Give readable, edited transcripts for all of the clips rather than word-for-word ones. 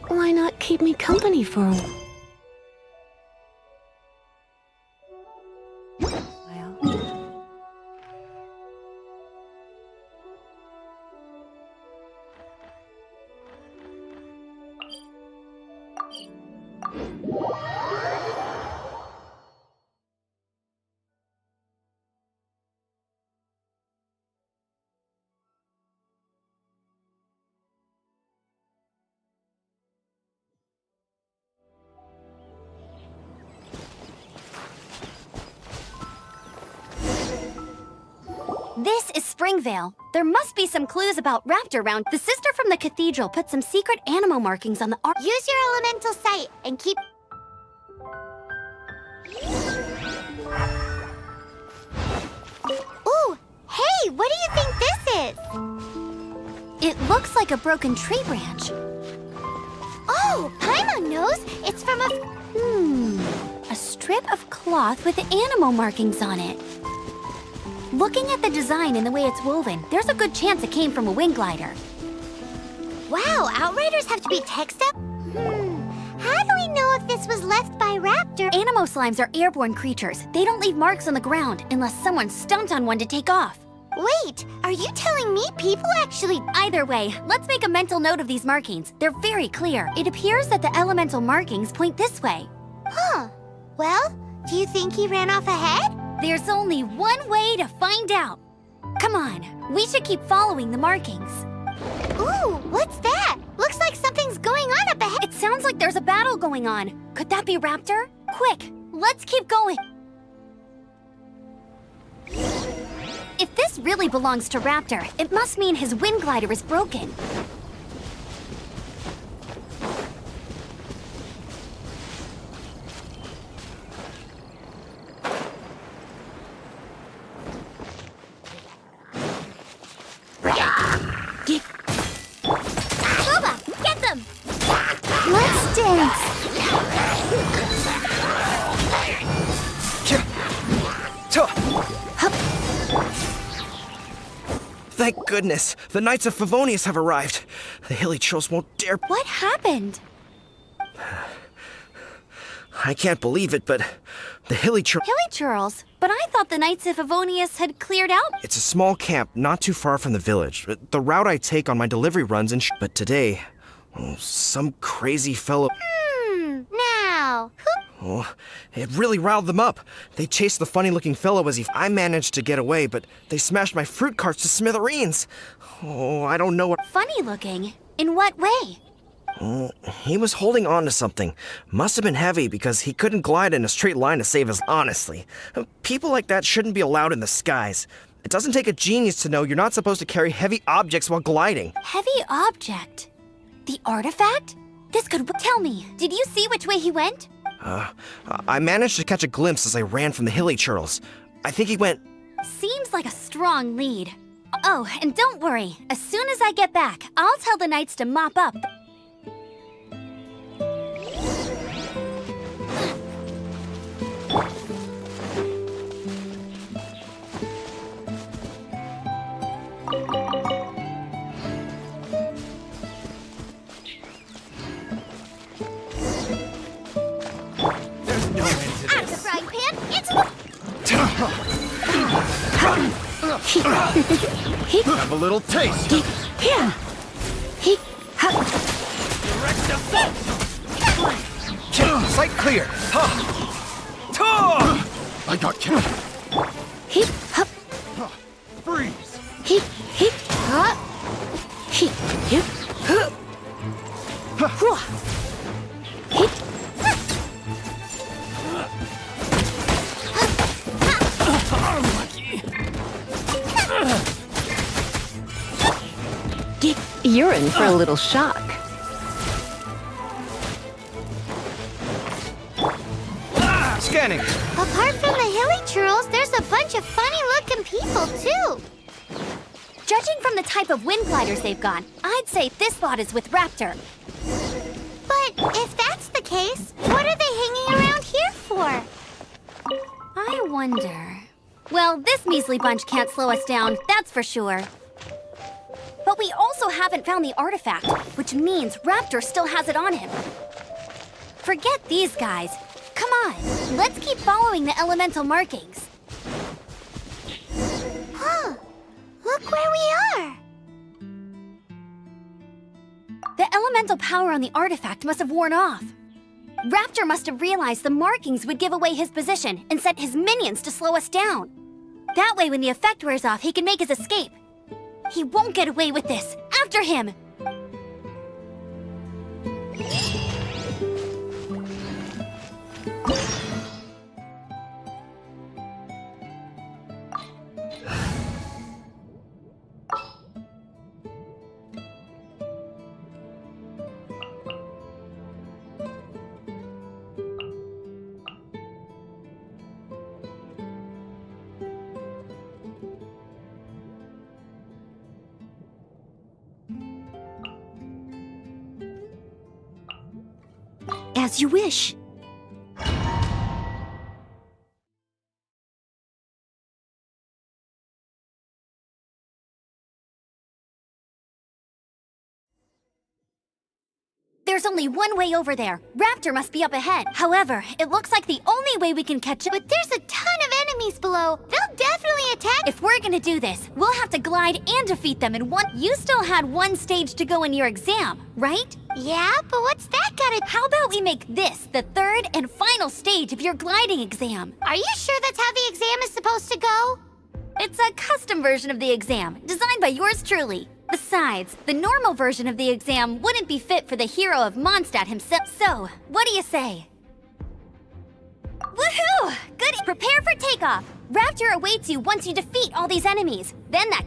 Why not keep me company for a while? This is Springvale. There must be some clues about Raptor around. The sister from the cathedral put some secret animal markings on the art. Use your elemental sight and keep... Ooh! Hey, what do you think this is? It looks like a broken tree branch. Oh, Paimon knows! It's from a... A strip of cloth with animal markings on it. Looking at the design and the way it's woven, there's a good chance it came from a wing glider. Wow, Outriders have to be tech up? How do we know if this was left by Raptor? Animo slimes are airborne creatures. They don't leave marks on the ground unless someone stomps on one to take off. Wait, are you telling me people actually... Either way, let's make a mental note of these markings. They're very clear. It appears that the elemental markings point this way. Huh. Well, do you think he ran off ahead? There's only one way to find out. Come on, we should keep following the markings. Ooh, what's that? Looks like something's going on up ahead. It sounds like there's a battle going on. Could that be Raptor? Quick, let's keep going. If this really belongs to Raptor, it must mean his wind glider is broken. Boba, get them! Let's dance! Thank goodness, the Knights of Favonius have arrived. The hilly trolls won't dare... What happened? I can't believe it, but the hilly trolls... Hilly churls? But I thought the Knights of Favonius had cleared out. It's a small camp not too far from the village. The route I take on my delivery runs and but today, some crazy fellow... Now, Oh, it really riled them up. They chased the funny-looking fellow as I managed to get away, but they smashed my fruit carts to smithereens. Oh, I don't know what... Funny looking? In what way? He was holding on to something. Must have been heavy because he couldn't glide in a straight line to save us. Honestly, people like that shouldn't be allowed in the skies. It doesn't take a genius to know you're not supposed to carry heavy objects while gliding. Heavy object? The artifact? This could... Tell me, did you see which way he went? I managed to catch a glimpse as I ran from the hilly churls. I think he went... Seems like a strong lead. Oh, and don't worry. As soon as I get back, I'll tell the Knights to mop up. Have a little taste. Direct assault. Sight clear. I got killed. Freeze. You're in for a little shock. Scanning. apart from the hilly churls, there's a bunch of funny-looking people, too. Judging from the type of wind gliders they've got, I'd say this lot is with Raptor. But if that's the case, what are they hanging around here for? wonder... Well, this measly bunch can't slow us down, that's for sure. But we also haven't found the artifact, which means Raptor still has it on him. Forget these guys. Come on, let's keep following the elemental markings. Huh. Look where we are. The elemental power on the artifact must have worn off. Raptor must have realized the markings would give away his position and sent his minions to slow us down. That way, when the effect wears off, he can make his escape. He won't get away with this. After him! As you wish. There's only one way over there. Raptor must be up ahead. However, it looks like the only way we can catch up. But there's a ton of enemies below. They'll definitely attack. If we're gonna do this, we'll have to glide and defeat them in one. You still had one stage to go in your exam, right? Yeah, but what's that gotta... How about we make this the third and final stage of your gliding exam? Are you sure that's how the exam is supposed to go? It's a custom version of the exam, designed by yours truly. Besides, the normal version of the exam wouldn't be fit for the hero of Mondstadt himself. So, what do you say? Woohoo! Good. Prepare for takeoff. Raptor awaits you once you defeat all these enemies. Then that...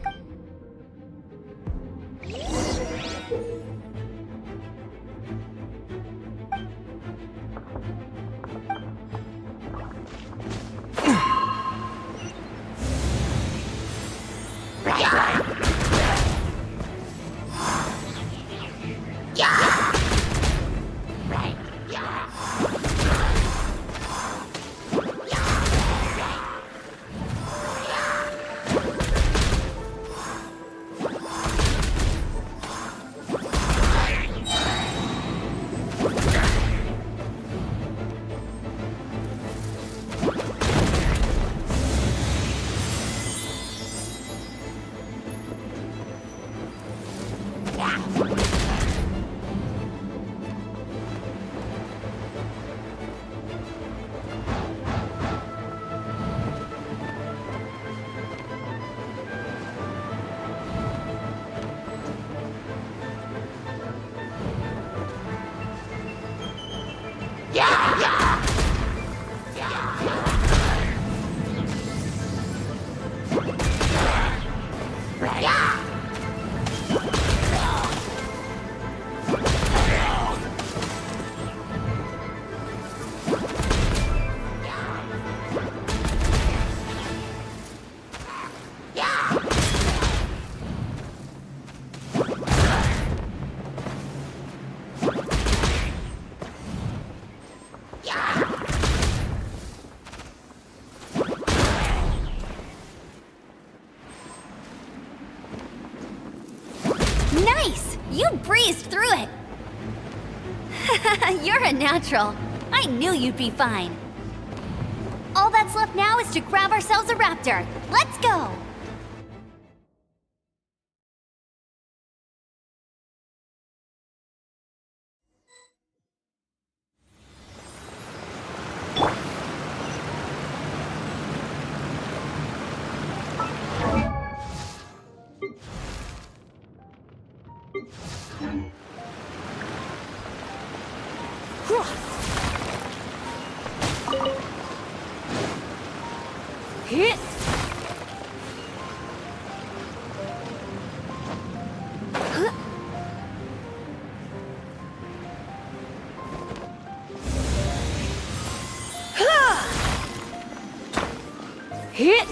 Nice! You breezed through it! You're a natural. I knew you'd be fine. All that's left now is to grab ourselves a raptor. Let's go! Hit! Hit!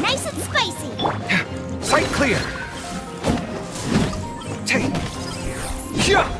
Nice and spicy. Sight clear! Take. Yeah!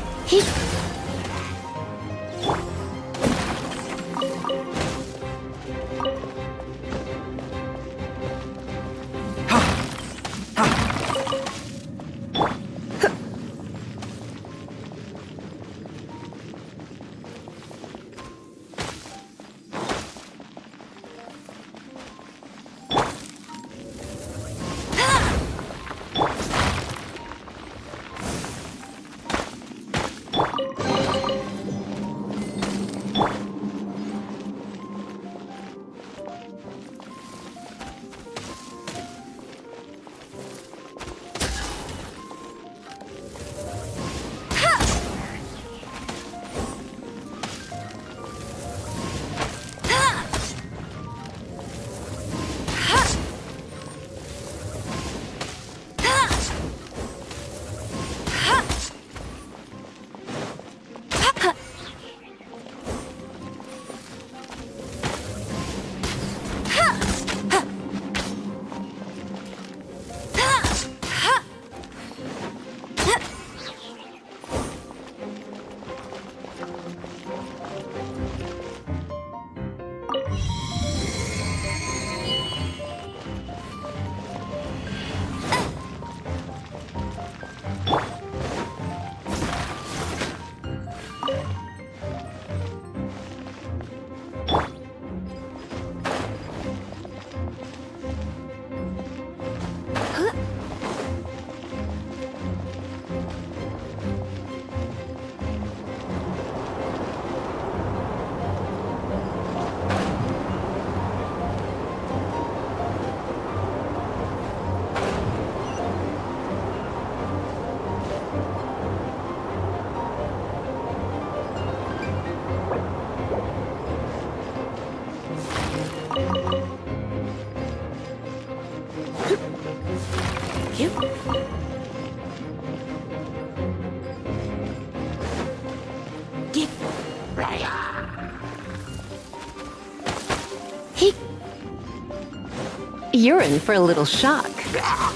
You're in for a little shock. Out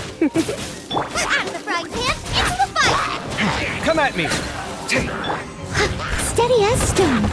of the frying pan, into the fire! Come at me! Take. Steady as stone.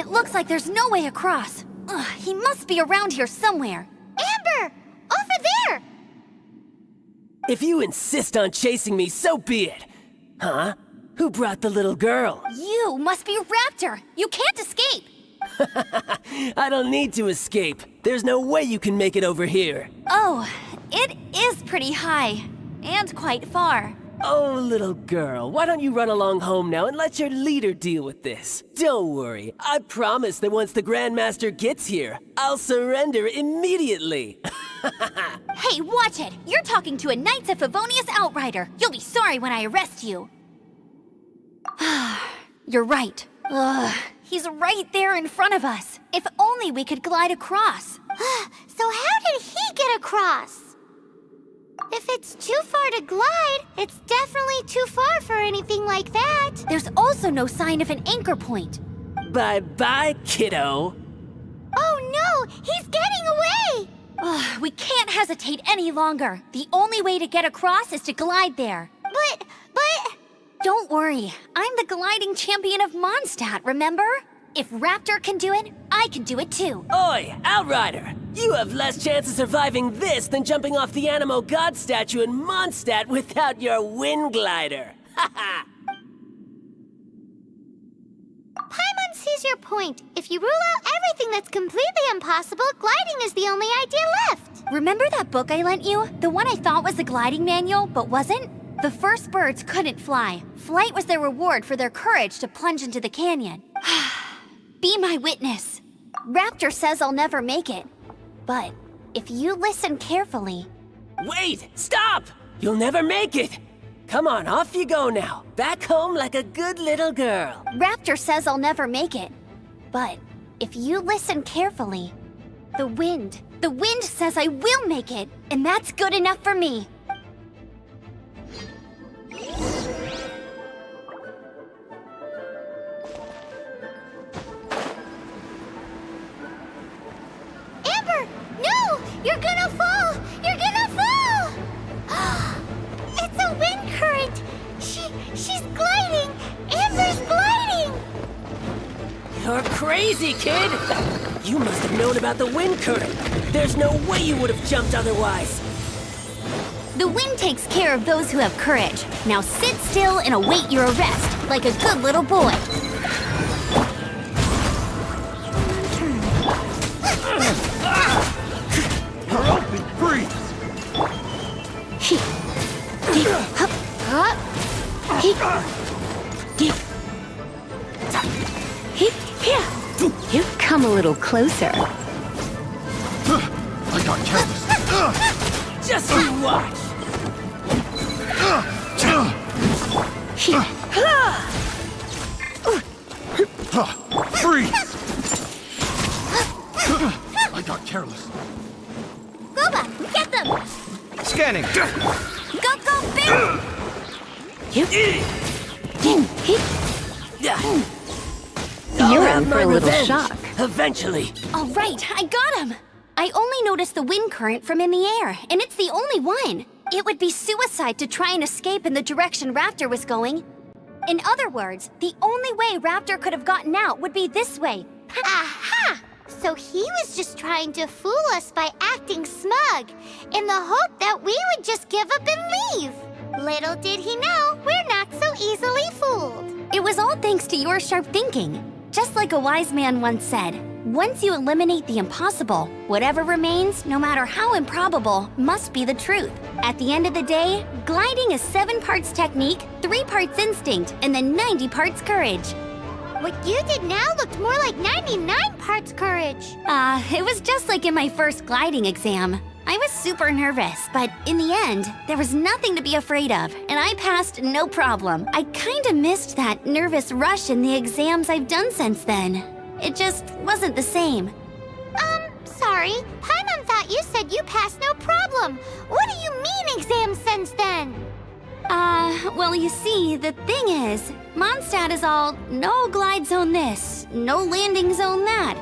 It looks like there's no way across. Ugh, he must be around here somewhere. Amber! Over there! If you insist on chasing me, so be it. Huh? Who brought the little girl? You must be Raptor. You can't escape. I don't need to escape. There's no way you can make it over here. Oh, it is pretty high. And quite far. Oh, little girl, why don't you run along home now and let your leader deal with this? Don't worry, I promise that once the Grandmaster gets here, I'll surrender immediately. Hey, watch it! You're talking to a Knights of Favonius outrider. You'll be sorry when I arrest you. You're right. Ugh, he's right there in front of us. If only we could glide across. So how did he get across? If it's too far to glide, it's definitely too far for anything like that. There's also no sign of an anchor point. Bye-bye, kiddo. Oh no, he's getting away! Ugh, we can't hesitate any longer. The only way to get across is to glide there. But... Don't worry, I'm the gliding champion of Mondstadt, remember? If Raptor can do it, I can do it too. Oi, Outrider! You have less chance of surviving this than jumping off the Animo God statue in Mondstadt without your wind glider. Haha! Paimon sees your point. If you rule out everything that's completely impossible, gliding is the only idea left. Remember that book I lent you? The one I thought was the gliding manual, but wasn't? The first birds couldn't fly. Flight was their reward for their courage to plunge into the canyon. Be my witness. Raptor says I'll never make it. But if you listen carefully... Wait! Stop! You'll never make it! Come on, off you go now. Back home like a good little girl. Raptor says I'll never make it. But if you listen carefully, the wind says I will make it, and that's good enough for me. Amber! No! You're gonna fall! You're gonna fall! It's a wind current! She's gliding! Amber's gliding! You're crazy, kid! You must have known about the wind current. There's no way you would have jumped otherwise. The wind takes care of those who have courage. Now sit still and await your arrest, like a good little boy. You're open! Freeze! You've come a little closer. I got careless. Just you watch! Freeze! I got careless. Boba, get them! Scanning. Go, go, Bill! I'll You're have in for my a little revenge. shock. Eventually. All right, I got him! I only noticed the wind current from in the air, and it's the only one. It would be suicide to try and escape in the direction Raptor was going. In other words, the only way Raptor could have gotten out would be this way. Aha! So he was just trying to fool us by acting smug, in the hope that we would just give up and leave. Little did he know, we're not so easily fooled. It was all thanks to your sharp thinking. Just like a wise man once said, once you eliminate the impossible, whatever remains, no matter how improbable, must be the truth. At the end of the day, gliding is 7 parts technique, 3 parts instinct, and then 90 parts courage. What you did now looked more like 99 parts courage. It was just like in my first gliding exam. I was super nervous, but in the end, there was nothing to be afraid of, and I passed no problem. I kinda missed that nervous rush in the exams I've done since then. It just wasn't the same. Sorry. Paimon thought you said you passed no problem. What do you mean exams since then? Well, you see, the thing is, Mondstadt is all no glide zone this, no landing zone that.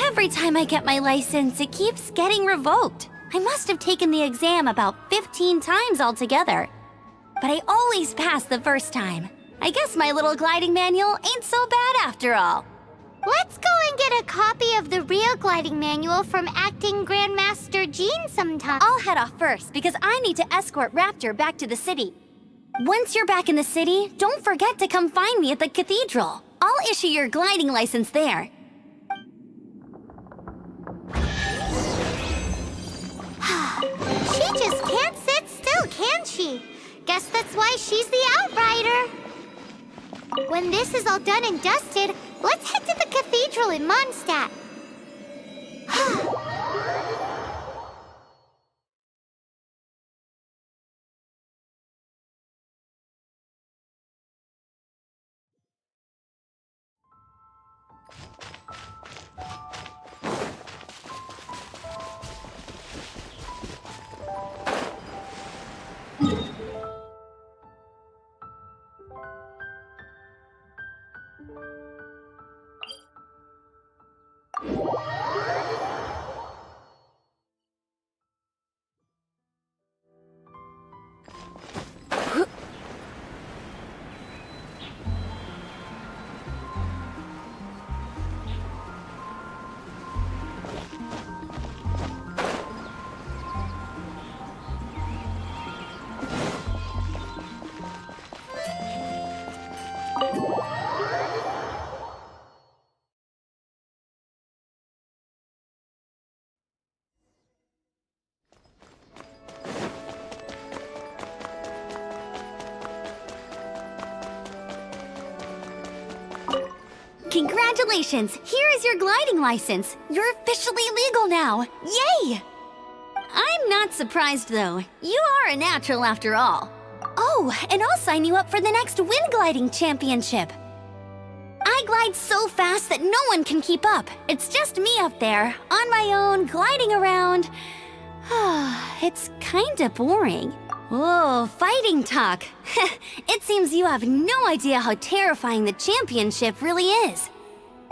Every time I get my license, it keeps getting revoked. I must have taken the exam about 15 times altogether. But I always pass the first time. I guess my little gliding manual ain't so bad after all. Let's go and get a copy of the real gliding manual from Acting Grandmaster Jean sometime. I'll head off first because I need to escort Raptor back to the city. Once you're back in the city, don't forget to come find me at the cathedral. I'll issue your gliding license there. She just can't sit still, can she? Guess that's why she's the Outrider. When this is all done and dusted, let's head to the cathedral in Mondstadt. Congratulations! Here is your gliding license. You're officially legal now. Yay! I'm not surprised, though. You are a natural after all. Oh, and I'll sign you up for the next Wind Gliding Championship. I glide so fast that no one can keep up. It's just me up there, on my own, gliding around. It's kinda boring. Whoa, fighting talk. It seems you have no idea how terrifying the championship really is.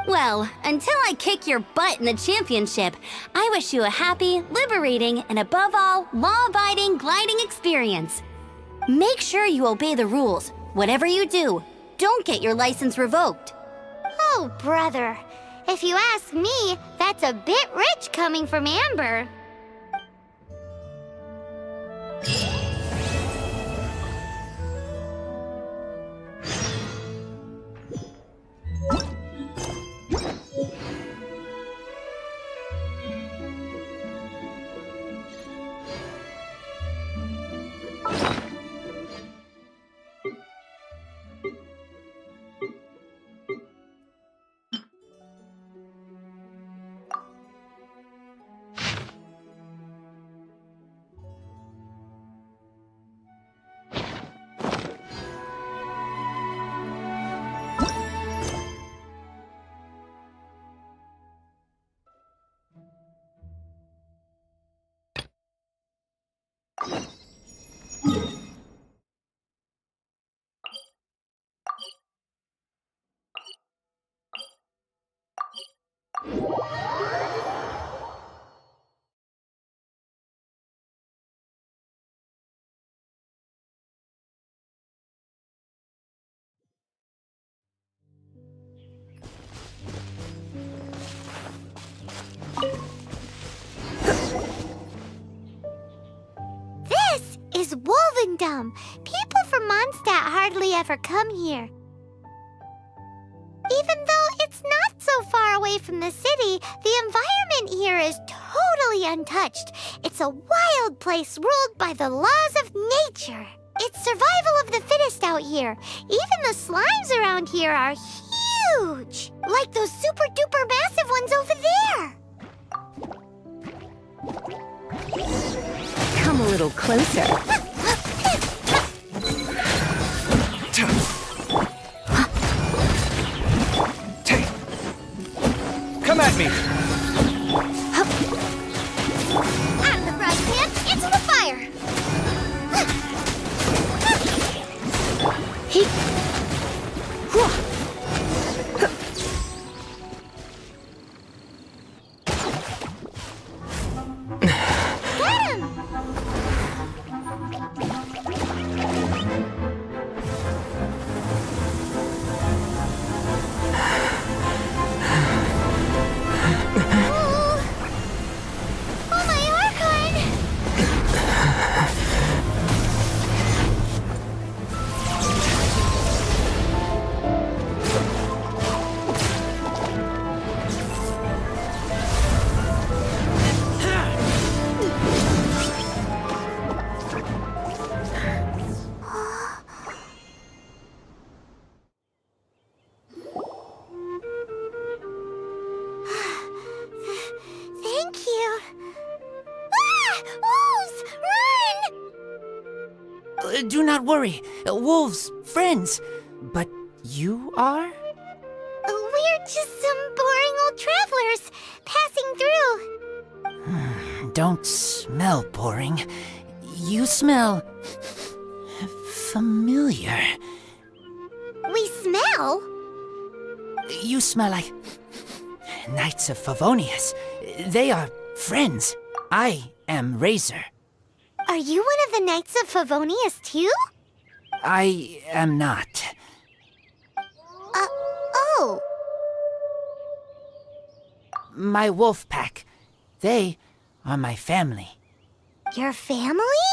Well, until I kick your butt in the championship, I wish you a happy, liberating, and above all, law-abiding gliding experience. Make sure you obey the rules. Whatever you do, don't get your license revoked. Oh, brother. If you ask me, that's a bit rich coming from Amber. This is Wolvendom. People from Mondstadt hardly ever come here. Even though it's not so far away from the city, the environment here is totally untouched. It's a wild place ruled by the laws of nature. It's survival of the fittest out here. Even the slimes around here are huge, like those super duper massive ones over there. Come a little closer. Come at me! Out of the frying pan, into the fire. Get him! not worry. Wolves, friends. But you are? We're just some boring old travelers passing through. Don't smell boring. You smell familiar. We smell? You smell like Knights of Favonius. They are friends. I am Razor. Are you one of the Knights of Favonius too? I am not. Oh. My wolf pack. They are my family. Your family?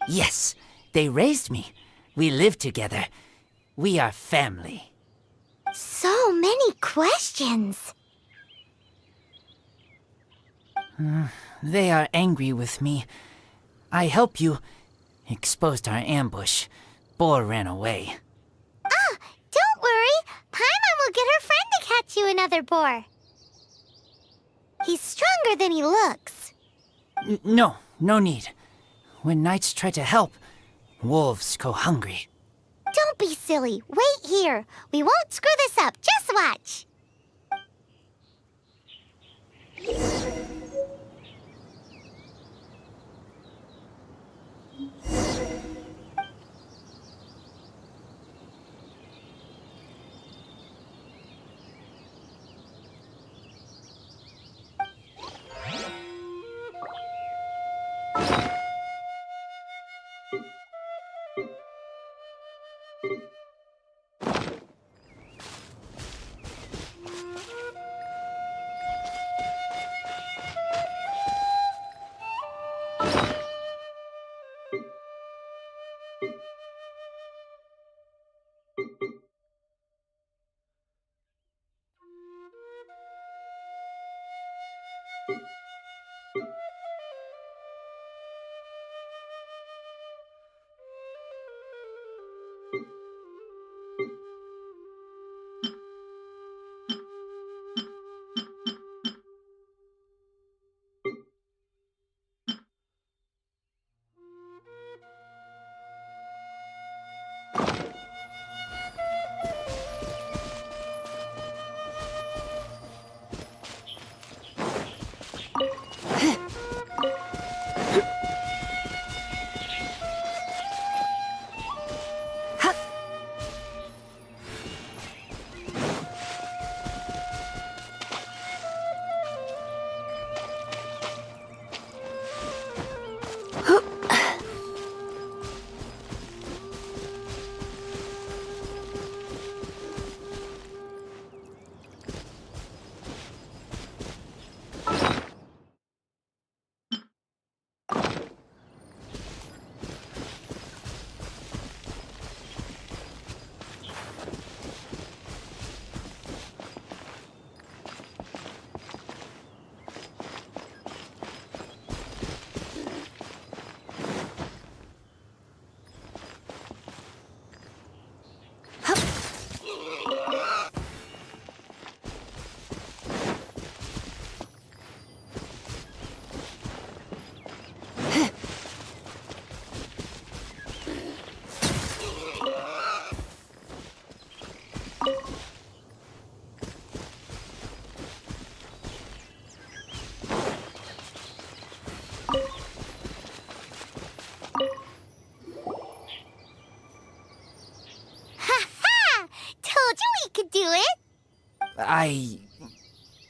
Yes, they raised me. We live together. We are family. So many questions. They are angry with me. I helped you. Exposed our ambush. Boar ran away. Don't worry. Paimon will get her friend to catch you another boar. He's stronger than he looks. No need. When knights try to help, wolves go hungry. Don't be silly. Wait here. We won't screw this up. Just watch.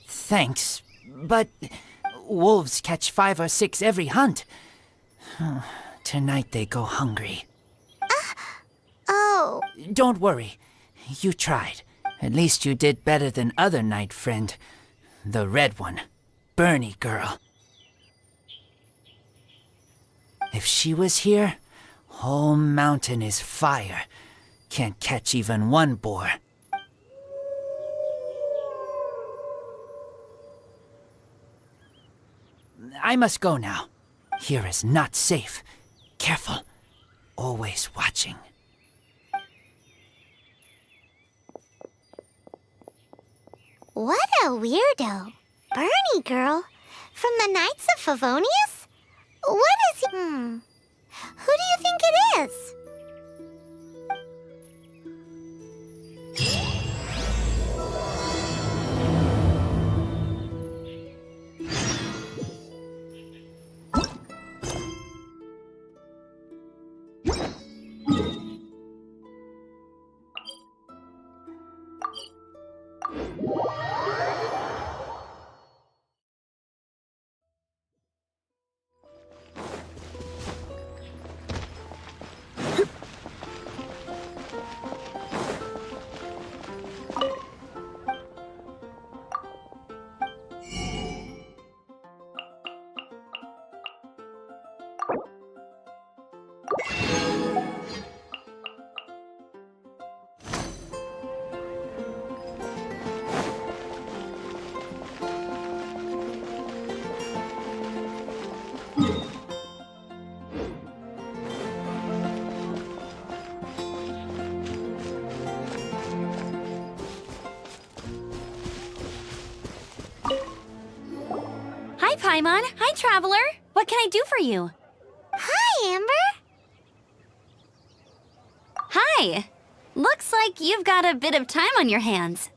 Thanks, but wolves catch 5 or 6 every hunt. Tonight they go hungry. Oh. Don't worry. You tried. At least you did better than other night friend. The red one. Bernie girl. If she was here, whole mountain is fire. Can't catch even one boar. I must go now. Here is not safe. Careful. Always watching. What a weirdo. Bernie girl? From the Knights of Favonius? What is he? Who do you think it is? Hi, Paimon. Hi, Traveler. What can I do for you? Hi, Amber. Hi. Looks like you've got a bit of time on your hands.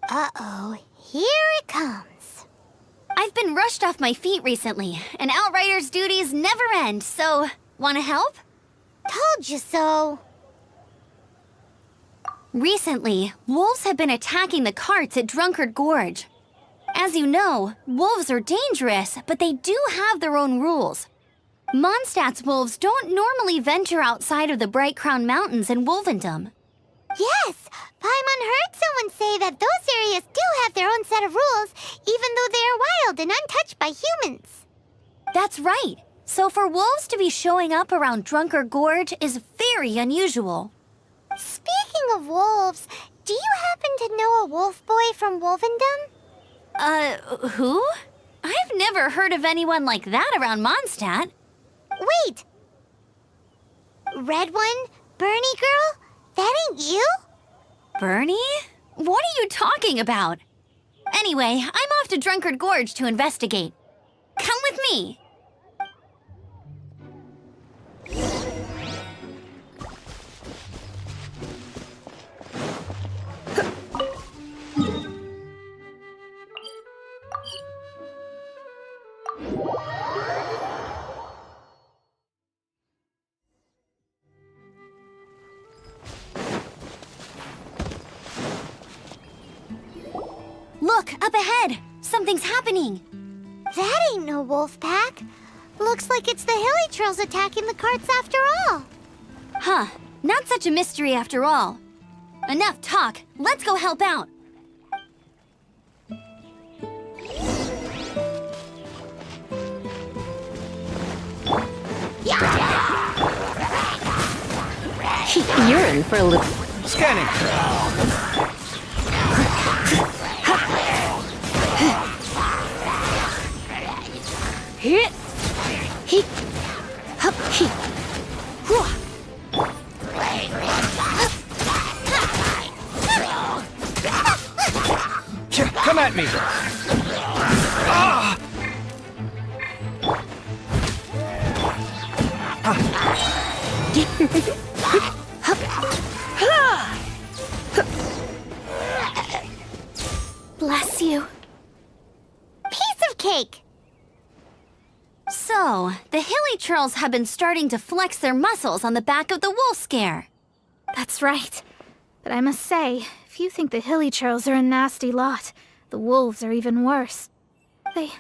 Uh-oh, here it comes. I've been rushed off my feet recently, and Outrider's duties never end, so wanna help? Told you so. Recently, wolves have been attacking the carts at Drunkard Gorge. As you know, wolves are dangerous, but they do have their own rules. Mondstadt's wolves don't normally venture outside of the Bright Crown Mountains in Wolvendom. Yes, Paimon heard someone say that those areas do have their own set of rules, even though they are wild and untouched by humans. That's right. So for wolves to be showing up around Drunkard Gorge is very unusual. Speaking of wolves, do you happen to know a wolf boy from Wolvendom? Who? I've never heard of anyone like that around Mondstadt. Wait! Red one? Bernie girl? That ain't you? Bernie? What are you talking about? Anyway, I'm off to Drunkard Gorge to investigate. Come with me. Look, up ahead! Something's happening! That ain't no wolf pack. Looks like it's the hilly trails attacking the carts after all. Huh, not such a mystery after all. Enough talk, let's go help out! You're in for a little... Scanning. Hit! He... Hup! He... Come at me. Bless you. Piece of cake. So, the hilly trolls have been starting to flex their muscles on the back of the wolf scare. That's right. But I must say, if you think the hilly trolls are a nasty lot, the wolves are even worse. They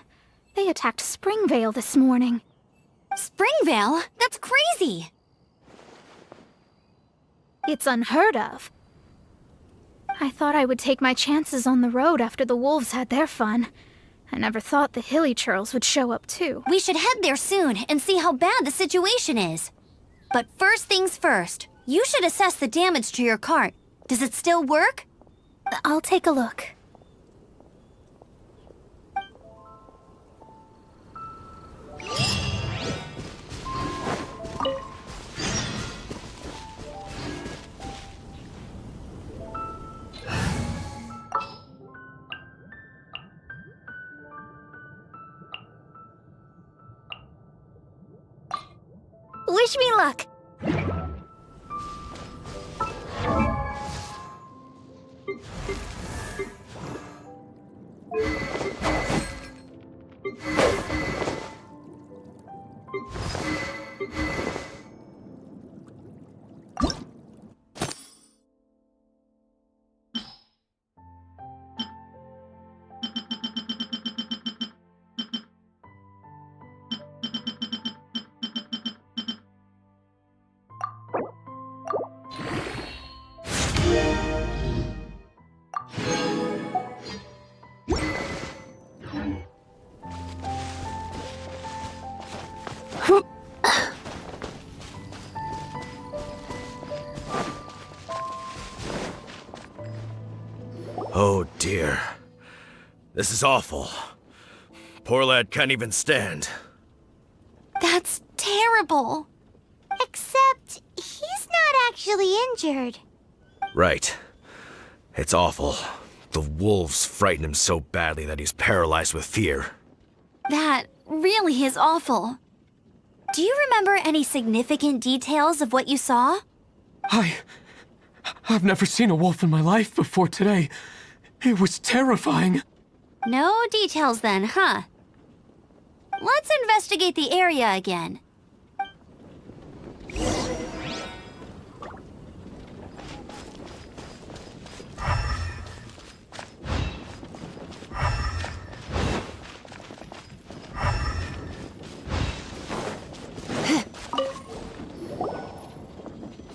attacked Springvale this morning. Springvale? That's crazy! It's unheard of. I thought I would take my chances on the road after the wolves had their fun. I never thought the hilly trolls would show up too. We should head there soon and see how bad the situation is. But first things first, you should assess the damage to your cart. Does it still work? I'll take a look. Wish me luck. Oh dear. This is awful. Poor lad can't even stand. That's terrible. Except he's not actually injured. Right. It's awful. The wolves frighten him so badly that he's paralyzed with fear. That really is awful. Do you remember any significant details of what you saw? I've never seen a wolf in my life before today. It was terrifying. No details then, huh? Let's investigate the area again.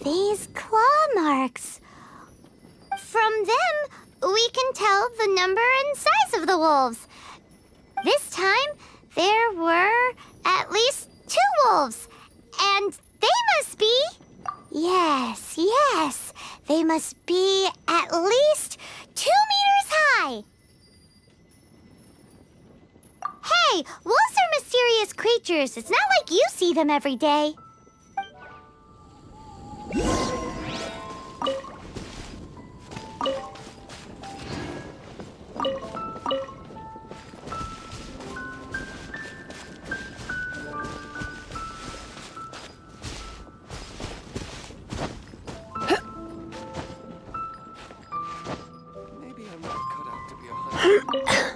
These claw marks. From them, we can tell the number and size of the wolves. This time, there were at least 2 wolves. And they must be... Yes, they must be at least 2 meters high. Hey, wolves are mysterious creatures. It's not like you see them every day. Maybe I'm not cut out to be a hunter.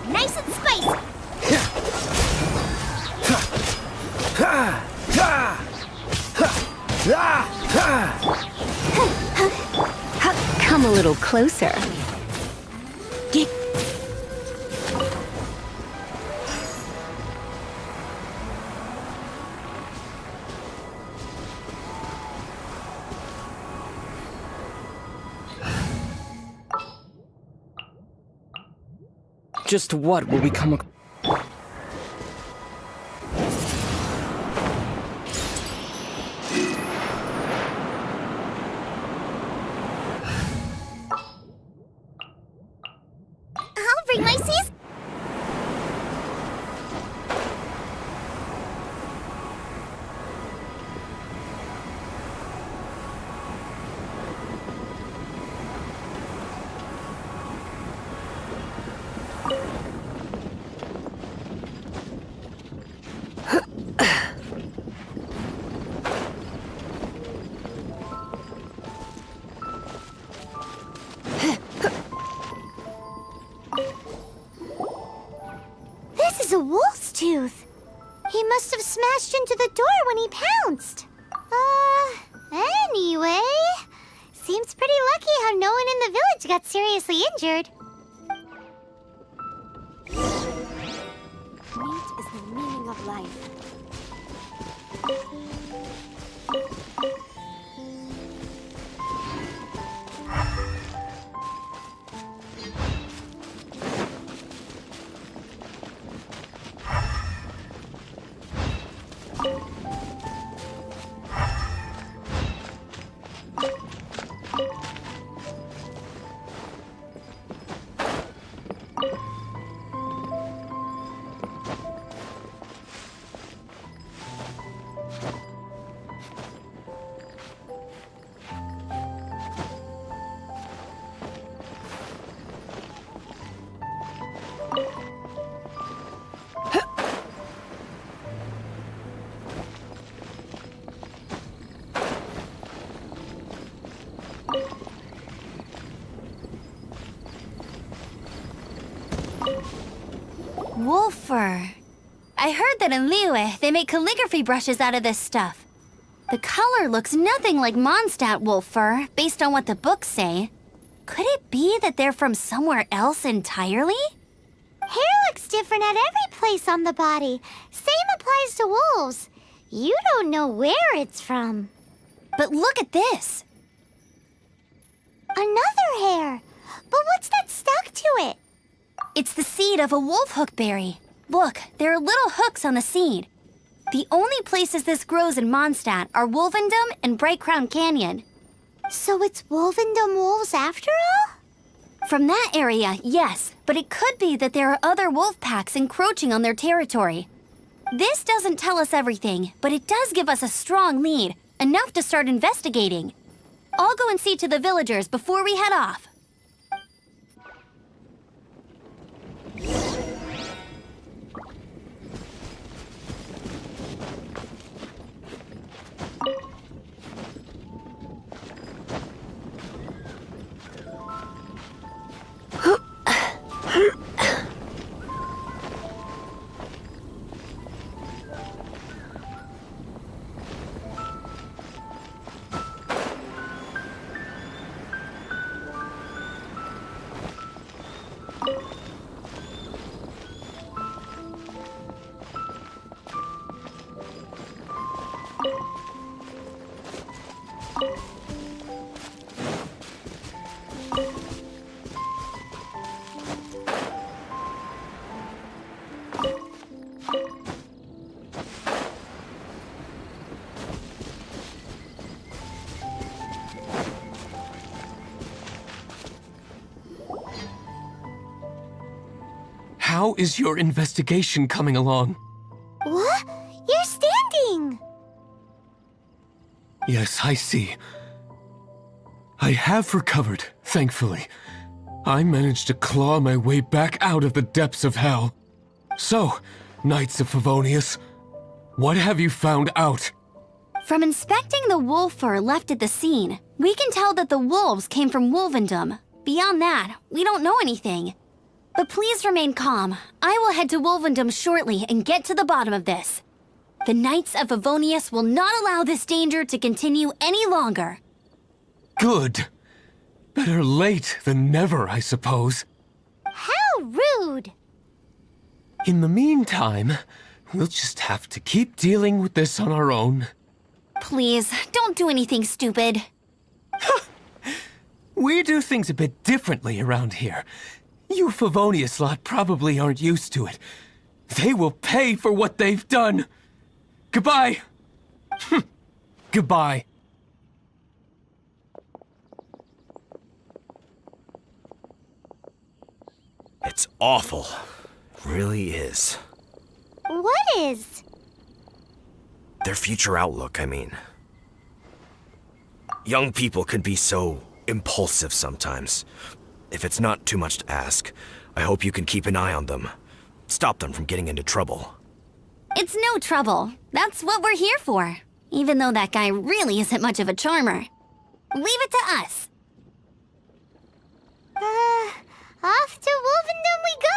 Nice and spicy. Come a little closer. Just what will we come I'll bring my season. This is a wolf's tooth. He must have smashed into the door when he pounced. Anyway, seems pretty lucky how no one in the village got seriously injured. Meat is the meaning of life. Wolf fur. I heard that in Liyue, they make calligraphy brushes out of this stuff. The color looks nothing like Mondstadt wolf fur, based on what the books say. Could it be that they're from somewhere else entirely? Hair looks different at every place on the body. Same applies to wolves. You don't know where it's from. But look at this. Another hair. But what's that stuck to it? It's the seed of a wolf hook berry. Look, there are little hooks on the seed. The only places this grows in Mondstadt are Wolvendom and Bright Crown Canyon. So it's Wolvendom wolves after all? From that area, yes, but it could be that there are other wolf packs encroaching on their territory. This doesn't tell us everything, but it does give us a strong lead, enough to start investigating. I'll go and see to the villagers before we head off. How is your investigation coming along? What? You're standing! Yes, I see. I have recovered, thankfully. I managed to claw my way back out of the depths of hell. So, Knights of Favonius, what have you found out? From inspecting the wolf fur left at the scene, we can tell that the wolves came from Wolvendom. Beyond that, we don't know anything. But please remain calm. I will head to Wolvendom shortly and get to the bottom of this. The Knights of Favonius will not allow this danger to continue any longer. Good. Better late than never, I suppose. How rude! In the meantime, we'll just have to keep dealing with this on our own. Please, don't do anything stupid. We do things a bit differently around here. You Favonius lot probably aren't used to it. They will pay for what they've done. Goodbye. Goodbye. It's awful. Really is. What is? Their future outlook, I mean. Young people can be so impulsive sometimes. If it's not too much to ask, I hope you can keep an eye on them. Stop them from getting into trouble. It's no trouble. That's what we're here for. Even though that guy really isn't much of a charmer. Leave it to us. Off to Wolvendom we go!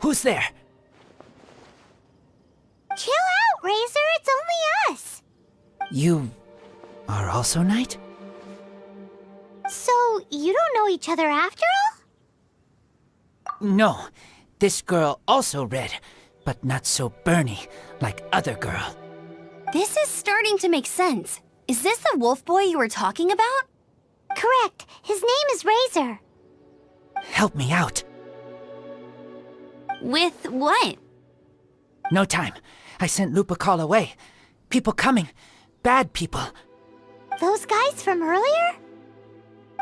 Who's there? Chill out, Razor, it's only us! You are also Knight? So, you don't know each other after all? No, this girl also red, but not so burny like other girl. This is starting to make sense. Is this the wolf boy you were talking about? Correct, his name is Razor. Help me out. With what? No time. I sent Lupercal away. People coming. Bad people. Those guys from earlier?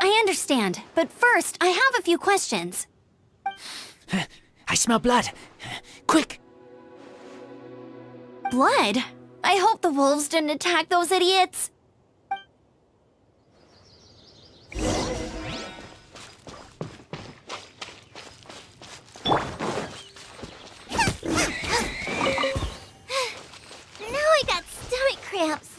I understand, but first, I have a few questions. I smell blood. Quick! Blood? I hope the wolves didn't attack those idiots. Now I got stomach cramps.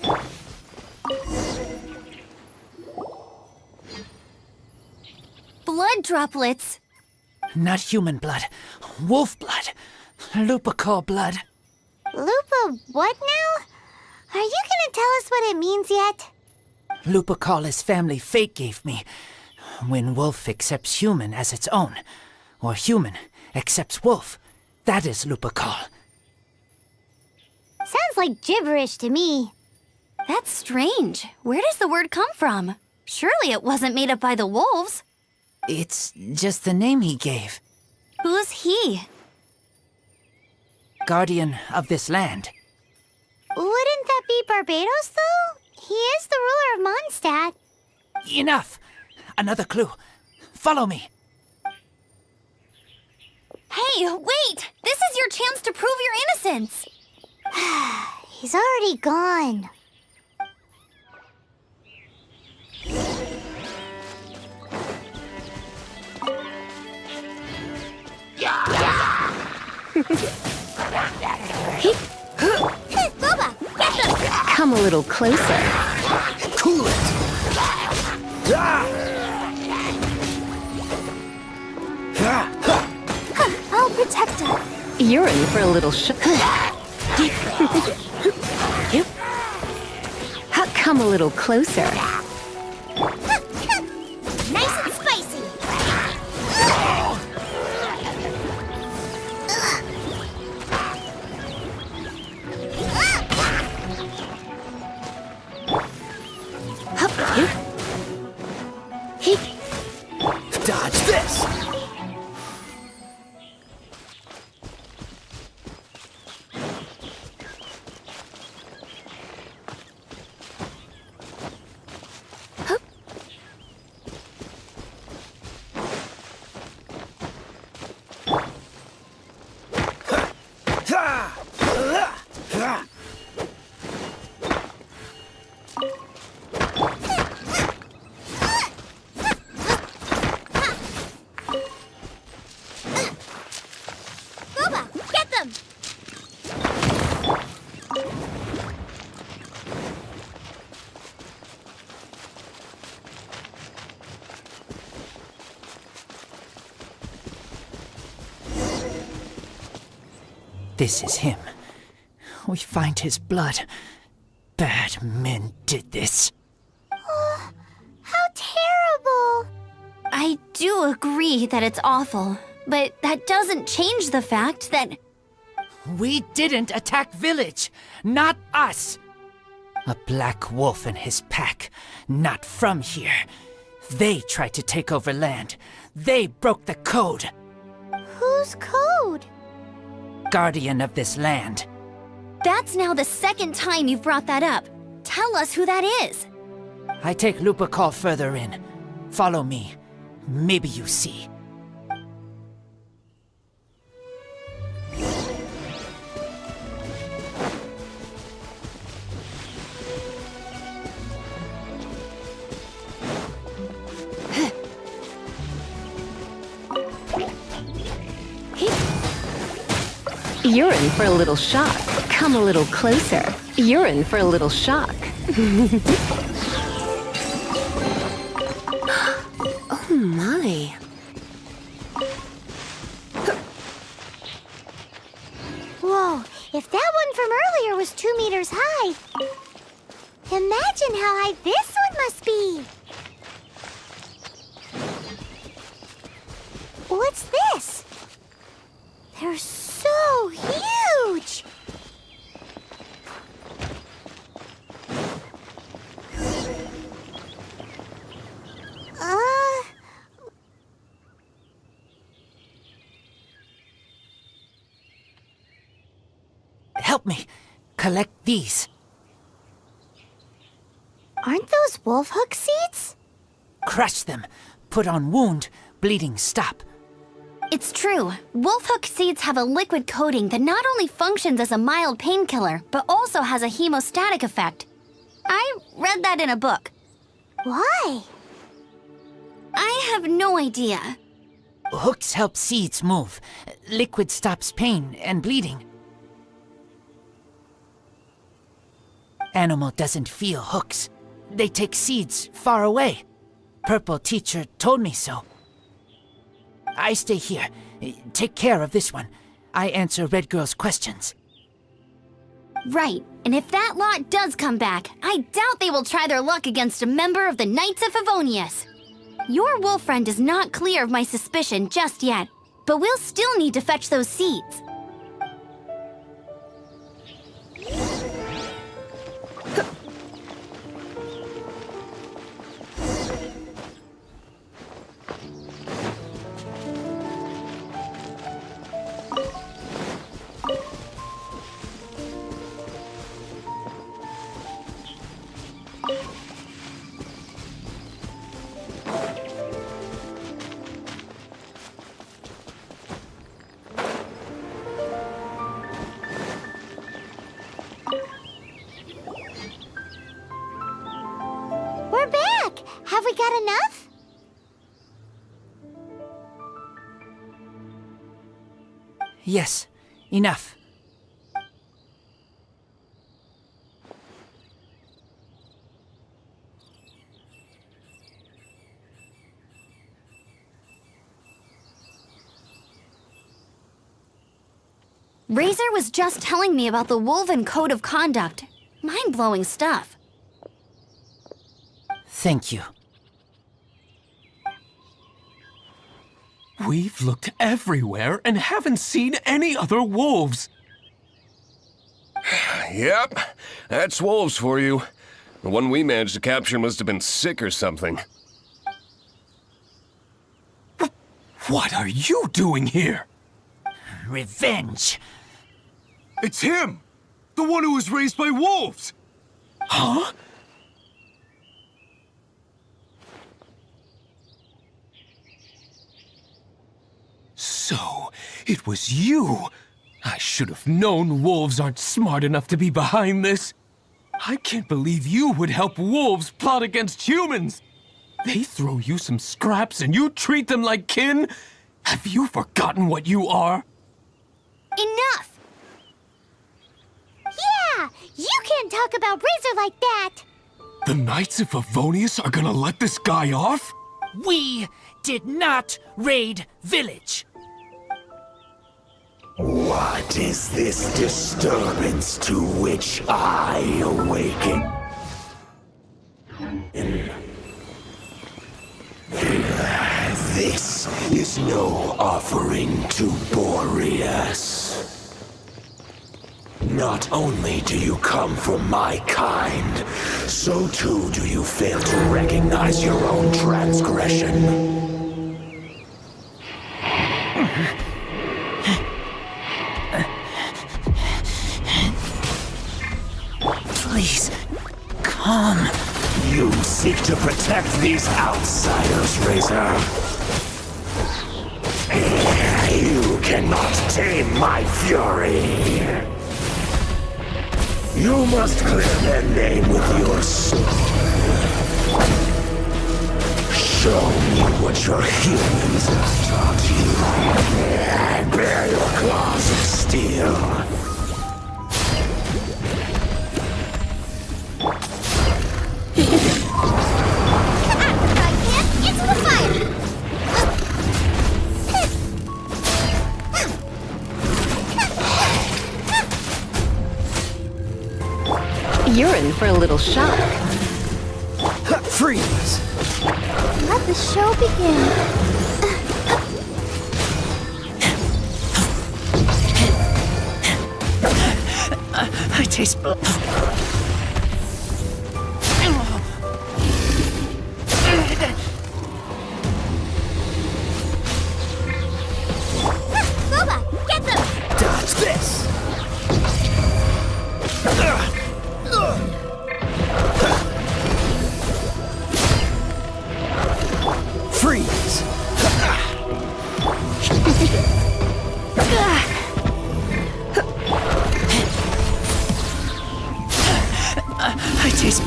Blood droplets. Not human blood. Wolf blood. Lupercal blood. Lupa, what now? Are you gonna tell us what it means yet? Lupercal is family fate gave me. When wolf accepts human as its own, or human accepts wolf, that is Lupercal. Sounds like gibberish to me. That's strange. Where does the word come from? Surely it wasn't made up by the wolves. It's just the name he gave. Who's he? Guardian of this land. Wouldn't that be Barbados, though? He is the ruler of Mondstadt. Enough! Another clue. Follow me. Hey, wait! This is your chance to prove your innocence! He's already gone. Boba, get them! Come a little closer. Cool it! I'll protect her. You're in for a little Come a little closer. Nice and spicy. Dodge this! This is him. We find his blood. Bad men did this. How terrible! I do agree that it's awful, but that doesn't change the fact that... We didn't attack village. Not us. A black wolf and his pack. Not from here. They tried to take over land. They broke the code. Whose code? Guardian of this land. That's now the second time you've brought that up. Tell us who that is. I take Lupercal further in. Follow me. Maybe you see. You're in for a little shock. Come a little closer. You're in for a little shock. Oh my. Whoa, if that one from earlier was 2 meters high, imagine how high this one must be. What's this? They're so huge! Help me. Collect these. Aren't those wolf hook seeds? Crush them. Put on wound. Bleeding stop. It's true. Wolfhook seeds have a liquid coating that not only functions as a mild painkiller, but also has a hemostatic effect. I read that in a book. Why? I have no idea. Hooks help seeds move. Liquid stops pain and bleeding. Animal doesn't feel hooks. They take seeds far away. Purple teacher told me so. I stay here. Take care of this one. I answer Red Girl's questions. Right, and if that lot does come back, I doubt they will try their luck against a member of the Knights of Favonius. Your wolf friend is not clear of my suspicion just yet, but we'll still need to fetch those seeds. We're back! Have we got enough? Yes, enough. Razor was just telling me about the Wolven Code of Conduct. Mind-blowing stuff. Thank you. We've looked everywhere and haven't seen any other wolves. Yep, that's wolves for you. The one we managed to capture must have been sick or something. What are you doing here? Revenge. It's him! The one who was raised by wolves! Huh? So, it was you. I should have known wolves aren't smart enough to be behind this. I can't believe you would help wolves plot against humans. They throw you some scraps and you treat them like kin? Have you forgotten what you are? Enough! Yeah! You can't talk about Razor like that! The Knights of Favonius are gonna let this guy off? We did not raid village. What is this disturbance to which I awaken? This is no offering to Boreas. Not only do you come from my kind, so too do you fail to recognize your own transgression. Please, come. You seek to protect these outsiders, Razor. You cannot tame my fury. You must clear their name with your sword. Show me what your humans have taught you. Bear your claws of steel. Into the fire! You're in for a little shock. Freeze! Let the show begin. I taste blood. Boba, get them! Dodge this! Freeze! I taste...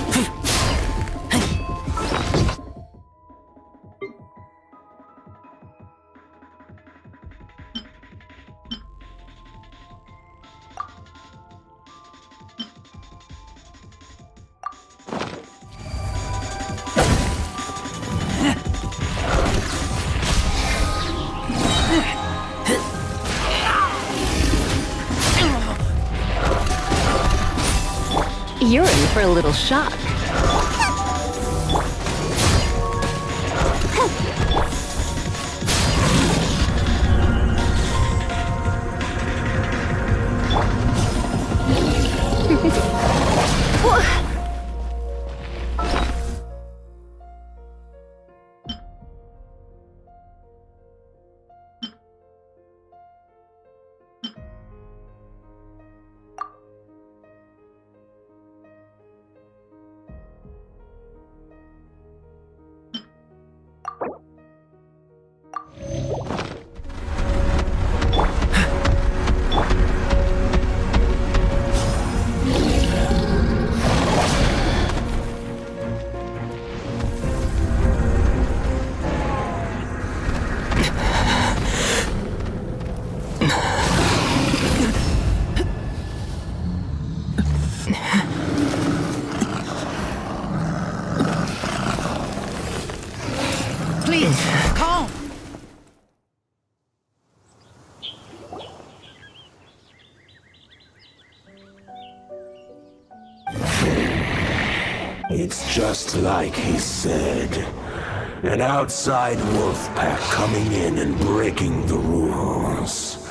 You're in for a little shock. Please, calm. It's just like he said. An outside wolf pack coming in and breaking the rules.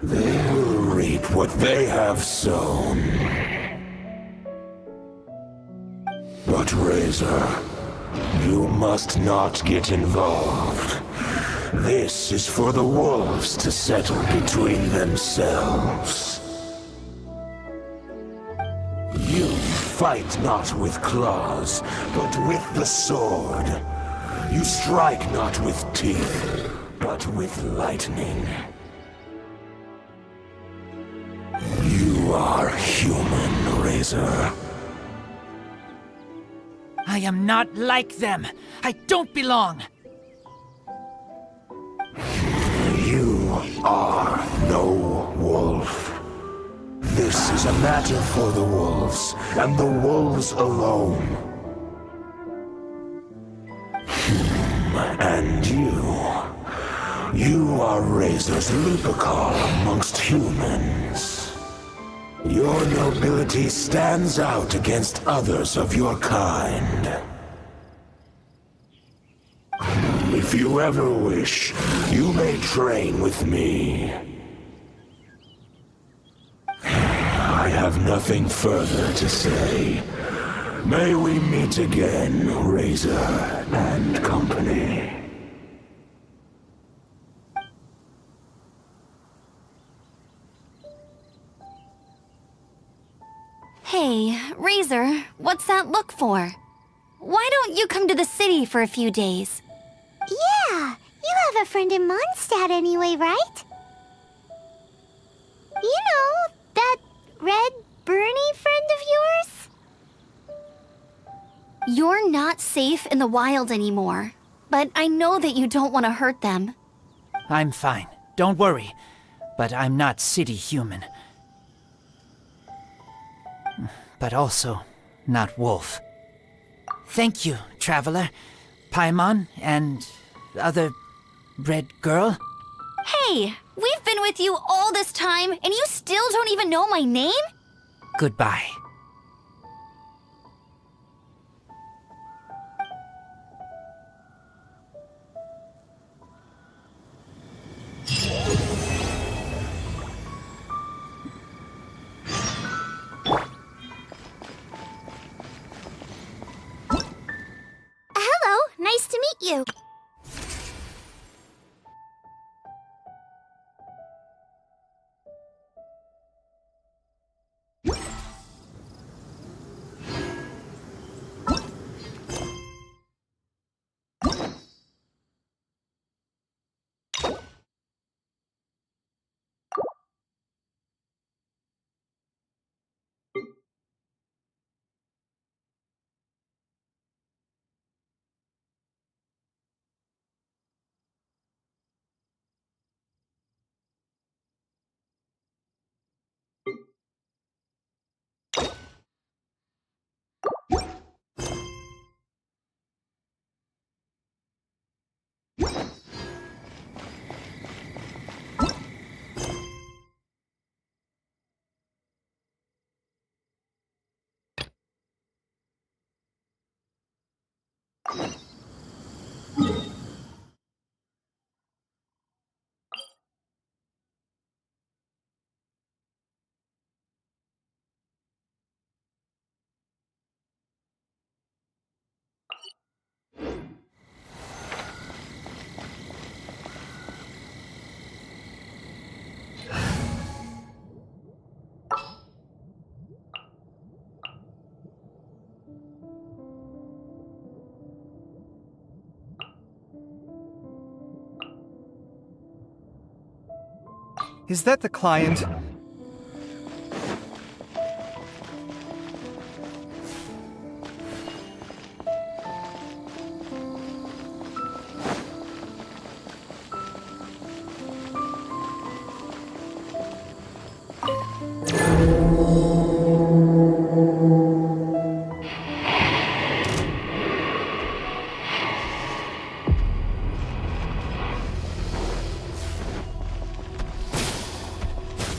They will reap what they have sown. But Razor, you must not get involved. This is for the wolves to settle between themselves. You fight not with claws, but with the sword. You strike not with teeth, but with lightning. You are human, Razor. I am not like them. I don't belong. You are no wolf. This is a matter for the wolves, and the wolves alone. And You are Razor's Lupercal amongst humans. Your nobility stands out against others of your kind. If you ever wish, you may train with me. I have nothing further to say. May we meet again, Razor and company. Hey, Razor, what's that look for? Why don't you come to the city for a few days? Yeah, you have a friend in Mondstadt anyway, right? You know, that red Bernie friend of yours? You're not safe in the wild anymore, but I know that you don't want to hurt them. I'm fine. Don't worry. But I'm not city human. But also not wolf. Thank you, traveler. Paimon and other red girl. Hey, we've been with you all this time, and you still don't even know my name? Goodbye. Hello, nice to meet you. Is that the client?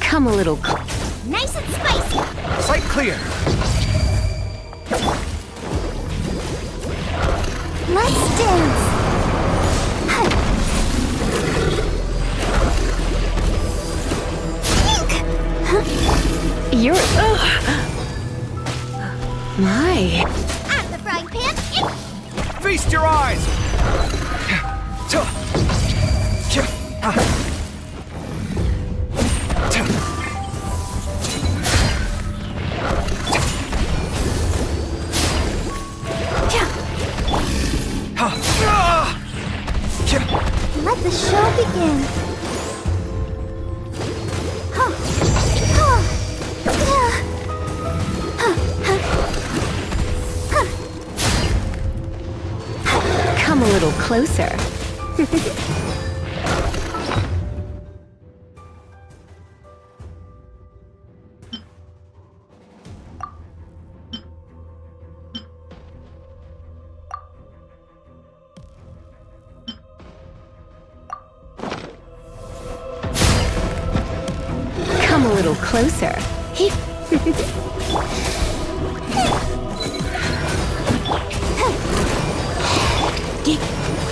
Come a little Nice and spicy. Sight clear. Let's dance. You're. My. Out of the frying pan. Feast your eyes. Let the show begin. Come a little closer. little closer.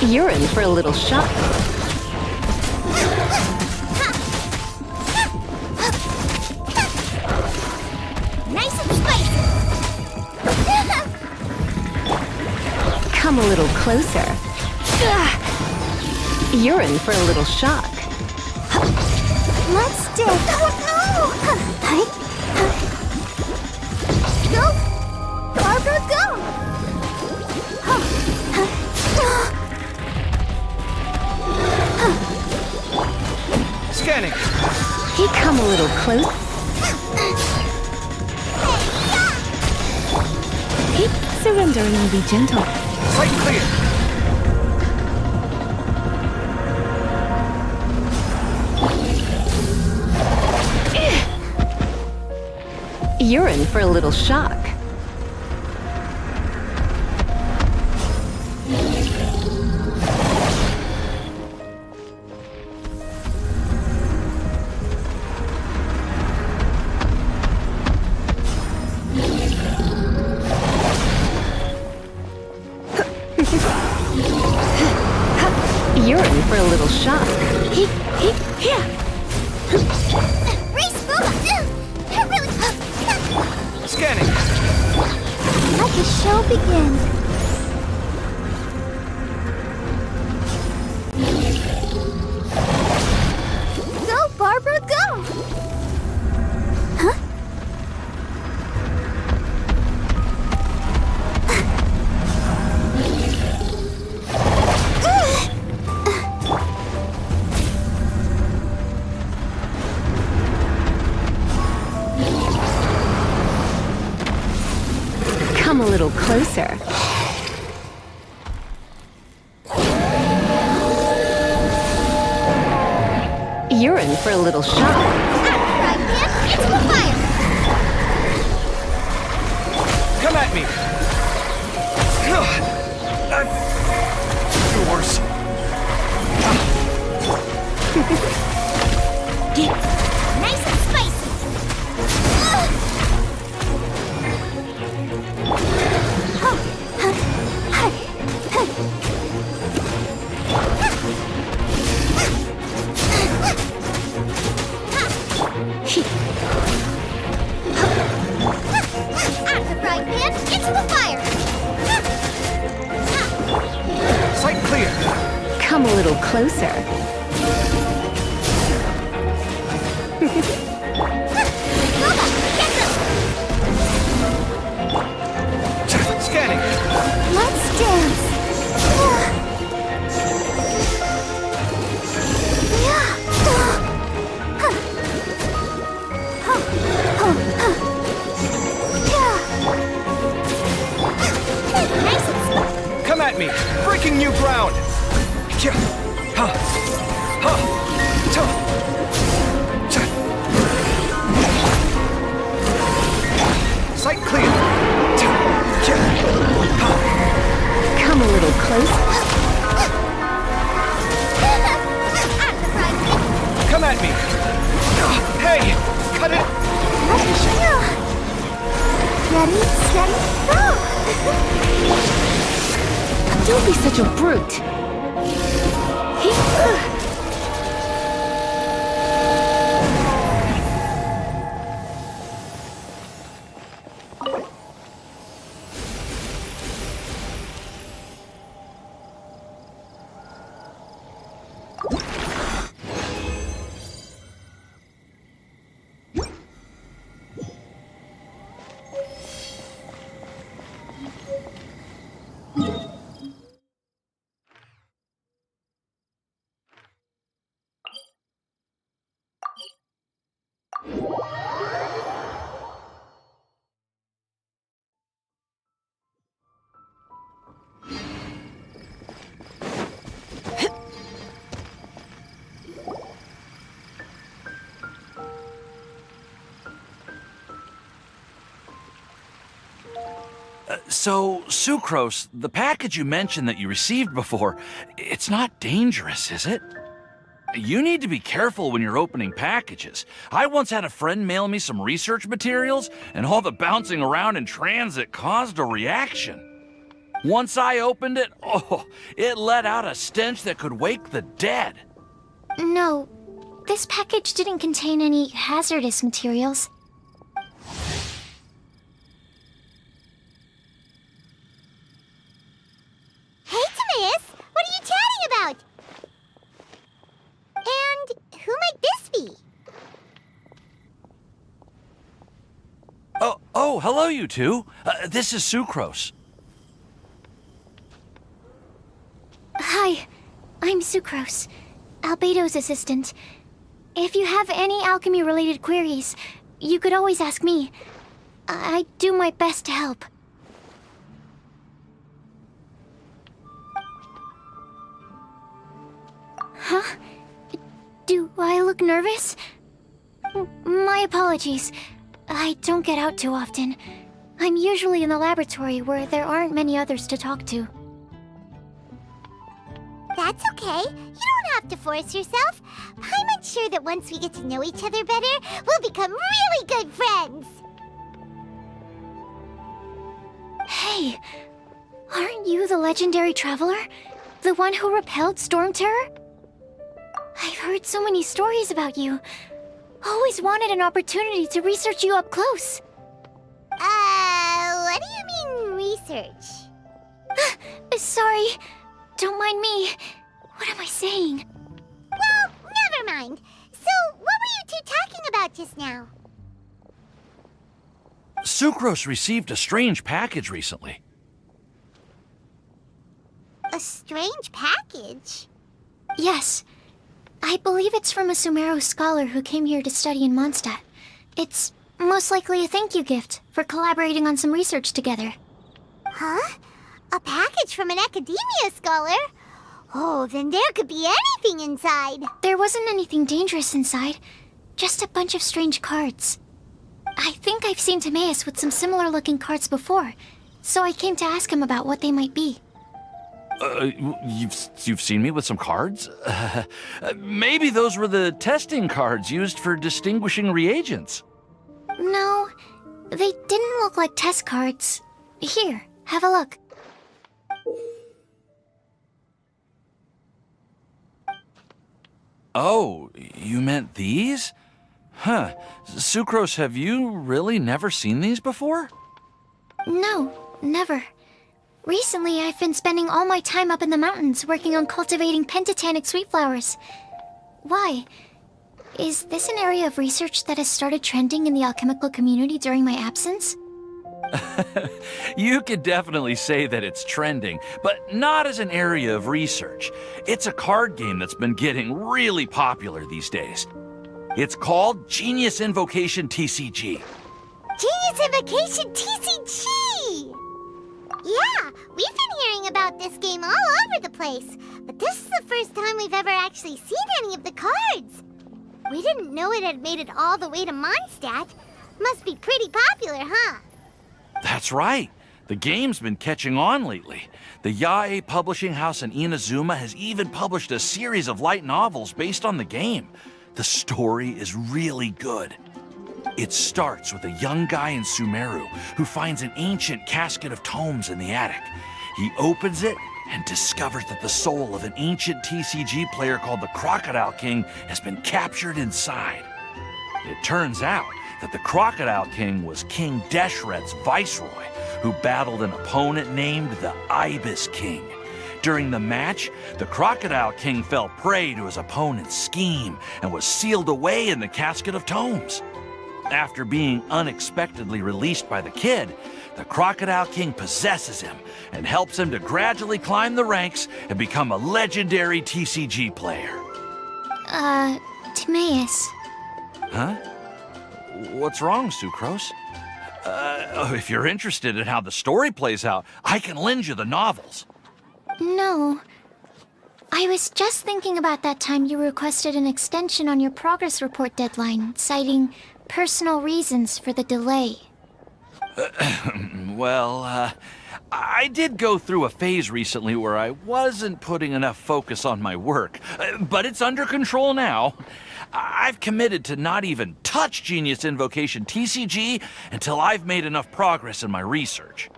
You're in for a little shock. Nice and spicy. Come a little closer. You're in for a little shock. Let's dip. Oh no! Go, Barbara, go! Scanning. He come a little close. Surrender and be gentle. Sight clear. You're in for a little shock. You're in for a little shock. Race, move! Really? Scanning. Let the show begin. Go, Barbara, go! Huh? Come a little closer. You're in for a little shock. Right, man, into the fire! Come at me. You're worse. Nice and spicy! Out of the frying pan, into the fire! Sight clear. Come a little closer. Bubba, get them! Scanning. Let's dance! Nice and Come at me. Breaking new ground. Yeah. Ha. Ha. Ta. Ta. Sight clear. Ta. Yeah. Ha. Come a little closer. Come at me. Hey, cut it. Ready, steady, go! Don't be such a brute. So, Sucrose, the package you mentioned that you received before, it's not dangerous, is it? You need to be careful when you're opening packages. I once had a friend mail me some research materials, and all the bouncing around in transit caused a reaction. Once I opened it, it let out a stench that could wake the dead. No, this package didn't contain any hazardous materials. Hey, Timaeus! What are you chatting about? And who might this be? Oh, hello, you two. This is Sucrose. Hi, I'm Sucrose, Albedo's assistant. If you have any alchemy-related queries, you could always ask me. I do my best to help. Huh? Do I look nervous? My apologies. I don't get out too often. I'm usually in the laboratory where there aren't many others to talk to. That's okay. You don't have to force yourself. I'm sure that once we get to know each other better, we'll become really good friends. Hey, aren't you the legendary traveler? The one who repelled Storm Terror? I've heard so many stories about you. Always wanted an opportunity to research you up close. What do you mean, research? Sorry. Don't mind me. What am I saying? Well, never mind. So, what were you two talking about just now? Sucrose received a strange package recently. A strange package? Yes. I believe it's from a Sumeru scholar who came here to study in Mondstadt. It's most likely a thank you gift for collaborating on some research together. Huh? A package from an academia scholar? Oh, then there could be anything inside. There wasn't anything dangerous inside. Just a bunch of strange cards. I think I've seen Timaeus with some similar-looking cards before, so I came to ask him about what they might be. You've seen me with some cards? Maybe those were the testing cards used for distinguishing reagents. No, they didn't look like test cards. Here, have a look. Oh, you meant these? Huh. Sucrose, have you really never seen these before? No, never. Recently, I've been spending all my time up in the mountains working on cultivating pentatanic sweet flowers. Why? Is this an area of research that has started trending in the alchemical community during my absence? You could definitely say that it's trending, but not as an area of research. It's a card game that's been getting really popular these days. It's called Genius Invocation TCG. Genius Invocation TCG! Yeah, we've been hearing about this game all over the place, but this is the first time we've ever actually seen any of the cards. We didn't know it had made it all the way to Mondstadt. Must be pretty popular, huh? That's right. The game's been catching on lately. The Yae publishing house in Inazuma has even published a series of light novels based on the game. The story is really good. It starts with a young guy in Sumeru who finds an ancient casket of tomes in the attic. He opens it and discovers that the soul of an ancient TCG player called the Crocodile King has been captured inside. It turns out that the Crocodile King was King Deshret's viceroy, who battled an opponent named the Ibis King. During the match, the Crocodile King fell prey to his opponent's scheme and was sealed away in the casket of tomes. After being unexpectedly released by the kid, the Crocodile King possesses him and helps him to gradually climb the ranks and become a legendary TCG player. Timaeus. Huh? What's wrong, Sucrose? If you're interested in how the story plays out, I can lend you the novels. No. I was just thinking about that time you requested an extension on your progress report deadline, citing personal reasons for the delay. I did go through a phase recently where I wasn't putting enough focus on my work, but it's under control now. I've committed to not even touch Genius Invocation TCG until I've made enough progress in my research.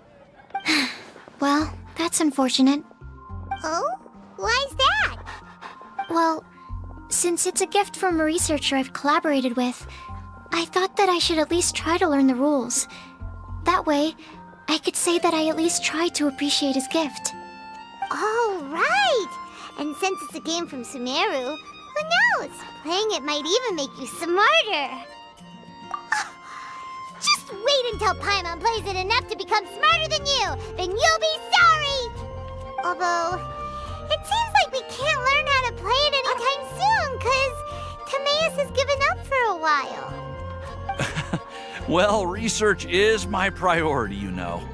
Well, that's unfortunate. Oh? Why's that? Well, since it's a gift from a researcher I've collaborated with, I thought that I should at least try to learn the rules. That way, I could say that I at least tried to appreciate his gift. Oh, right! And since it's a game from Sumeru, who knows? Playing it might even make you smarter. Just wait until Paimon plays it enough to become smarter than you! Then you'll be sorry! Although, it seems like we can't learn how to play it anytime soon, cause Timaeus has given up for a while. Well, research is my priority, you know.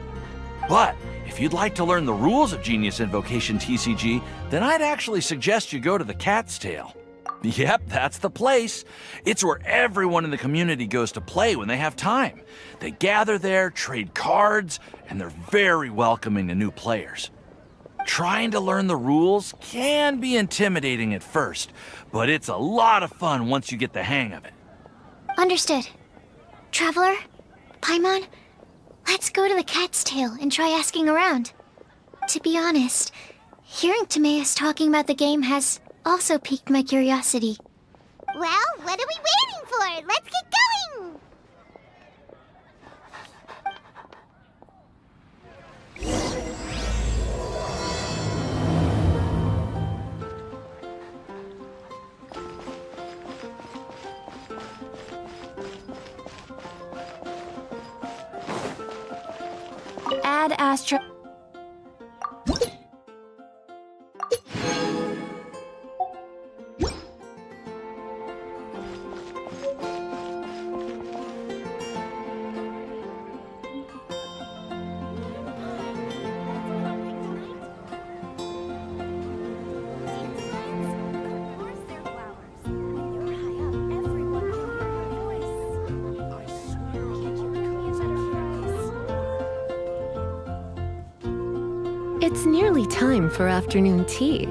But if you'd like to learn the rules of Genius Invocation TCG, then I'd actually suggest you go to the Cat's Tail. Yep, that's the place. It's where everyone in the community goes to play when they have time. They gather there, trade cards, and they're very welcoming to new players. Trying to learn the rules can be intimidating at first, but it's a lot of fun once you get the hang of it. Understood. Traveler, Paimon, let's go to the Cat's Tail and try asking around. To be honest, hearing Timaeus talking about the game has also piqued my curiosity. Well, what are we waiting for? Let's get going! Add Astro. It's nearly time for afternoon tea.